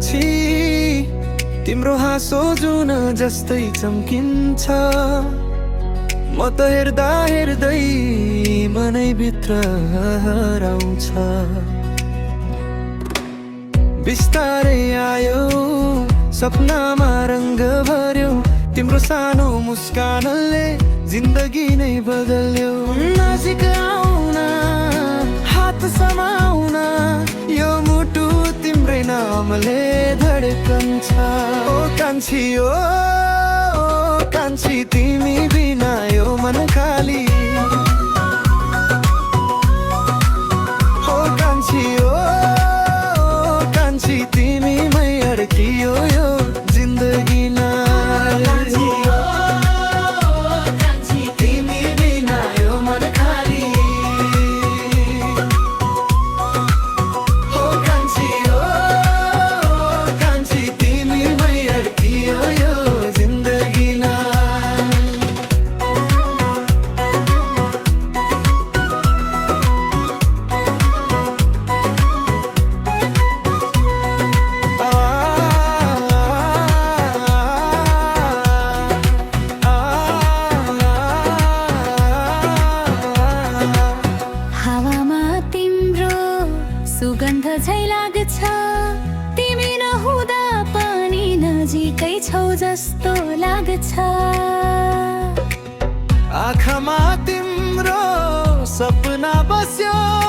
कान्छी तिम्रो हाँसो जुन जस्तै चम्किन्छ म त हेर्दा हेर्दै मनैभित्र हराउँछ बिस्तारै आयो सपनामा रङ्ग भर्यो तिम्रो सानो मुस्कानले जिन्दगी नै बदल्यो नजिक आउन हात समाउन यो मुटु तिम्रै नामले धड्कन्छ ओ कान्छी ओ कान्छी तिमी बिना यो मन खाली ओ कान्छी ओ कान्छी तिमी मै अड्कियो यो जिन्दगी ना सुगन्ध झै लाग्छ तिमी नहुँदा पनि नजिकै छौ जस्तो लाग्छ आँखामा तिम्रो सपना बस्यो